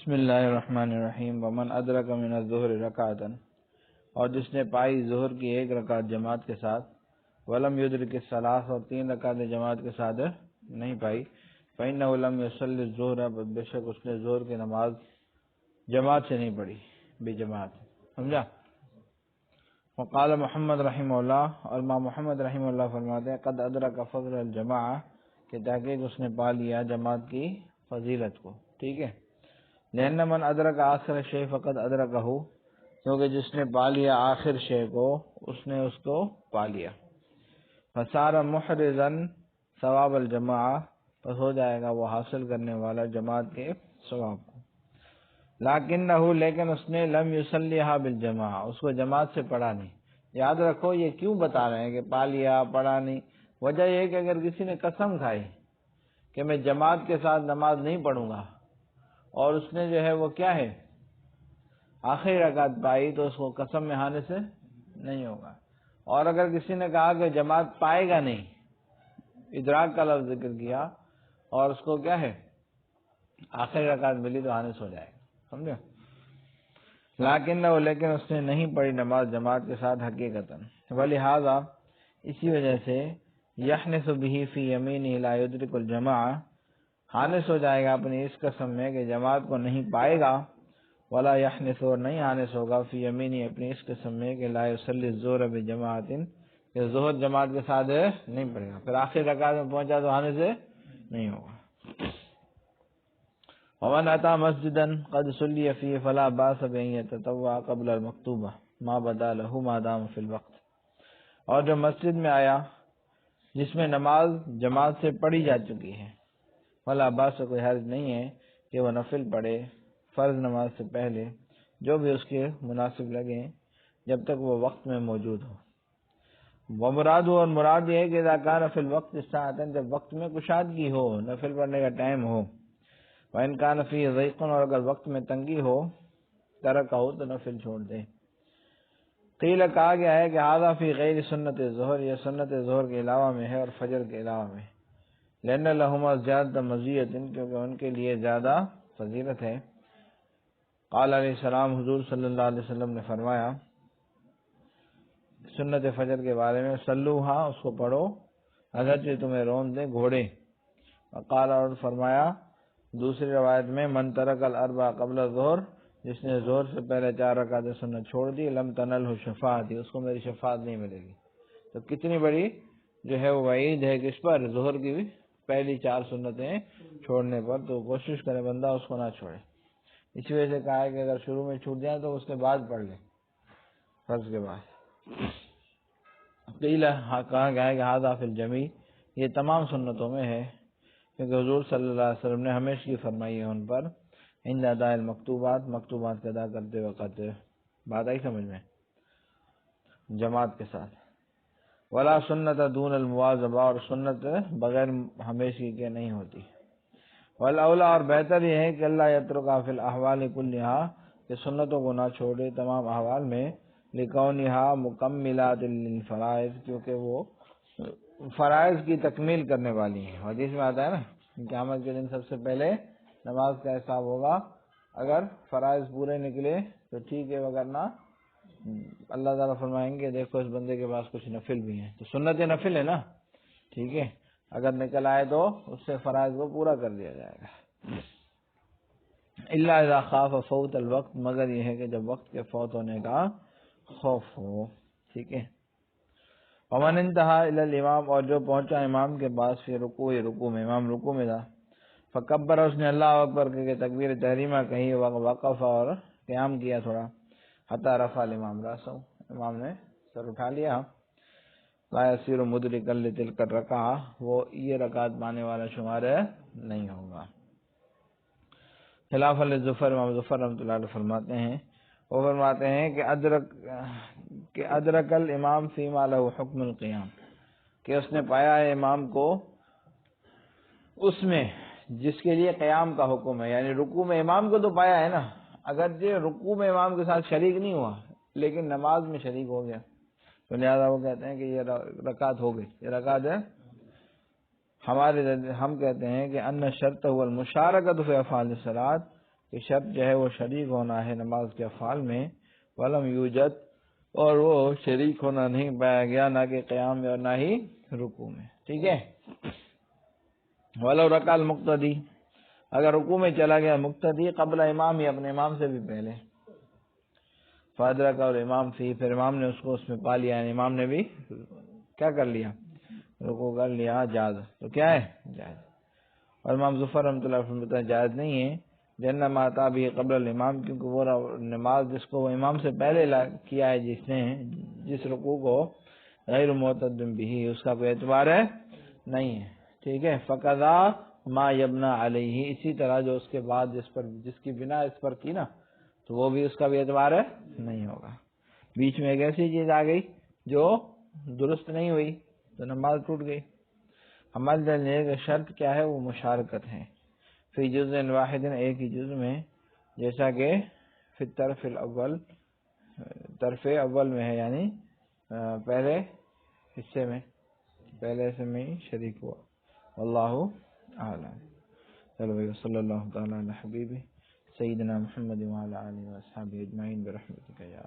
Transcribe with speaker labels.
Speaker 1: بسم اللہ الرحمن الرحیم ومن ادرک من الظہر رکعتا، اور جس نے پائی ظہر کی ایک رکعت جماعت کے ساتھ، ولم یدرک الثلاث، اور 3 رکعتیں جماعت کے ساتھ نہیں پائی، فإنہ لم یصلی الظہر، بے شک اس نے ظہر کی نماز جماعت سے نہیں پڑھی، بے جماعت. سمجھا؟ وقال محمد رحمہ اللہ، اور امام محمد رحمہ اللہ فرماتے ہیں قد ادرک فضل الجماعہ، کہ تحقیق اس نے پا لیا جماعت کی فضیلت کو. ٹھیک ہے. لأن من ادرک آخر شیء فقد ادرکہ، کیونکہ جس نے پا لیا آخر شے کو اس نے اس کو پا لیا. فصار محرزا ثواب الجماعہ، پس ہو جائے گا وہ حاصل کرنے والا جماعت کے ثواب کو. لیکنہ، لیکن اس نے لم یصلیھا بالجماعہ، اس کو جماعت سے پڑھا نہیں. یاد رکھو یہ کیوں بتا رہے ہیں کہ پا لیا پڑھا نہیں؟ وجہ یہ کہ اگر کسی نے قسم کھائی کہ میں جماعت کے ساتھ نماز نہیں پڑھوں گا، اور اس نے جو ہے وہ کیا ہے آخری رکعت پائی، تو اس کو قسم میں ہانے سے نہیں ہوگا. اور اگر کسی نے کہا کہ جماعت پائے گا نہیں، ادراک کا لفظ ذکر کیا، اور اس کو کیا ہے آخری رکعت ملی، تو ہانے سے ہو جائے گا. سمجھے؟ لیکن اس نے نہیں پڑھی نماز جماعت کے ساتھ حقیقتاً. ولہذا، اسی وجہ سے یحنث به فی یمینہ لا یدرک الجماعہ، حانث ہو جائے گا اپنی اس قسم میں کہ جماعت کو نہیں پائے گا. ولا یحنث، اور نہیں حانث ہوگا فی یمینہ اپنی اس قسم میں کہ لا یصلی الظہر بجماعت، کہ ظہر جماعت کے ساتھ نہیں پڑھے گا، پھر آخر رکعت میں پہنچا تو حانث نہیں ہوگا. ومن اتى مسجدا قد صلی فیہ فلا باس بان یتطوع قبل المکتوبہ ما بدا له ما دام فی الوقت، اور جو مسجد میں آیا جس میں نماز جماعت سے پڑھی جا چکی ہے، فلا باس، کوئی حرج نہیں ہے کہ وہ نفل پڑھے فرض نماز سے پہلے، جو بھی اس کے مناسب لگے جب تک وہ وقت میں موجود ہو. ومراد، اور مراد یہ ہے کہ اذا کان فی الوقت ساعتن، جب وقت میں کشادگی ہو، نفل پڑھنے کا ٹائم ہو. وان کان فی ضیق، اور اگر وقت میں تنگی ہو، ترک ہو تو نفل چھوڑ دے. قیل، کہا گیا ہے کہ ھذا فی غیر سنت ظہر، یہ سنت ظہر کے علاوہ میں ہے اور فجر کے علاوہ میں. لأن لہما زیادہ مزیت، کیونکہ ان کے لیے زیادہ فضیلت ہے. قال علیہ السلام، حضور صلی اللہ علیہ وسلم نے فرمایا سنت فجر کے بارے میں، صلوہا، اس کو پڑھو، اگرچہ تمہیں رون دیں گھوڑے. وقال، اور فرمایا دوسری روایت میں، من ترک الاربع قبل الظہر، جس نے ظہر سے پہلے 4 رکعتیں سنت چھوڑ دی، لم تنلہ شفاعتی، اس کو میری شفاعت نہیں ملے گی. تو کتنی بڑی جو ہے وہ وعید ہے کس پر؟ ظہر کی پہلی 4 سنتیں چھوڑنے پر. تو کوشش کرے بندہ اس کو نہ چھوڑے. اسی وجہ سے کہا ہے کہ اگر شروع میں چھوٹ جائے تو اس کے بعد پڑھ لے، فرض کے بعد. قیل، کہا گیا ہے کہ ھذا فی الجمیع، یہ تمام سنتوں میں ہے، کیونکہ حضور صلی اللہ علیہ وسلم نے ہمیشہ کی فرمائی ہے ان پر، عند اداء المکتوبات، مکتوبات کا ادا کرتے وقت. بات آئی سمجھ میں؟ جماعت کے ساتھ. ولا سنت دون المواظبہ، اور سنت بغیر ہمیشگی کے نہیں ہوتی. والاولیٰ، اور بہتر یہ ہے کہ اللہ یترکھا فی الاحوال کلھا، کہ سنتوں کو نہ چھوڑے تمام احوال میں. لکونھا مکملات للفرائض، کیونکہ وہ فرائض کی تکمیل کرنے والی ہیں. حدیث میں آتا ہے نا، قیامت کے دن سب سے پہلے نماز کا حساب ہوگا. اگر فرائض پورے نکلے تو ٹھیک ہے، وگرنہ اللہ تعالیٰ فرمائیں گے دیکھو اس بندے کے پاس کچھ نفل بھی ہیں. تو سنت نفل ہے نا، ٹھیک ہے، اگر نکل آئے تو اس سے فرائض کو پورا کر دیا جائے گا. الا اذا خاف فوت الوقت، مگر یہ ہے کہ جب وقت کے فوت ہونے کا خوف ہو. ٹھیک ہے. ومن انتہا الی الامام، اور جو پہنچا امام کے پاس، فی رکوع میں، امام رکوع میں تھا، فکبر، اس نے اللہ اکبر کہ تکبیر تحریمہ کہی، وقف، اور قیام کیا تھوڑا، حتی رفع الامام راسہ، امام نے سر اٹھا لیا. لا یصیر مدرکا لتلک الرکعہ، وہ یہ رکعت پانے والا شمار نہیں ہوگا. خلاف للظفر، امام ظفر رحمۃ اللہ علیہ فرماتے ہیں، وہ فرماتے ہیں کہ ادرک الامام فیما لہ حکم القیام، کہ اس نے پایا ہے امام کو اس میں جس کے لیے قیام کا حکم ہے. یعنی رکوع میں امام کو تو پایا ہے نا، اگرچہ رکوع میں امام کے ساتھ شریک نہیں ہوا لیکن نماز میں شریک ہو گیا، تو لہذا وہ کہتے ہیں کہ یہ رکعت ہو گئی. یہ رکعت ہے. ہم کہتے ہیں کہ ان شرط هو المشارکۃ فی افعال الصلاۃ، کہ شرط جو ہے وہ شریک ہونا ہے نماز کے افعال میں، ولم یوجد، اور وہ شریک ہونا نہیں پایا گیا، نہ کہ قیام میں اور نہ ہی رکوع میں. ٹھیک ہے. ولو رکع المقتدی، اگر رکوع میں چلا گیا مقتدی قبل امام، یا اپنے امام سے بھی پہلے، فادرک، اور امام فی، پھر امام نے اس کو اس میں پا لیا، یعنی امام نے بھی کیا کر لیا، رکوع کر لیا، جائز. تو کیا ہے؟ جائز. اور امام ظفر رحمۃ اللہ فرماتے ہیں جائز نہیں ہے، جن ما تا بھی قبل الامام، کیونکہ وہ نماز جس کو وہ امام سے پہلے کیا ہے، جس نے جس رکوع کو، غیر معتد بھی، اس کا کوئی اعتبار ہے نہیں ہے. ٹھیک ہے. فقضا ما یبنا علیہ، اسی طرح جو اس کے بعد جس کی بنا اس پر کی نا، تو وہ بھی اس کا بھی اعتبار ہے نہیں ہوگا. بیچ میں ایک ایسی چیز آ گئی جو درست نہیں ہوئی تو نماز ٹوٹ گئی. ہمارے دلیل شرط کیا ہے؟ وہ مشارکت ہے، فی جزء واحد، ایک ہی جزء میں، جیسا کہ فی الطرف الاول، طرف اول میں ہے، یعنی پہلے حصے میں، پہلے حصے میں ہی شریک ہوا. واللہ اعلم. چلو بھائی، صلی اللہ تعالی علی حبیبہ سیدنا محمد وعلی آلہ وصحبہ اجمعین برحمتک یا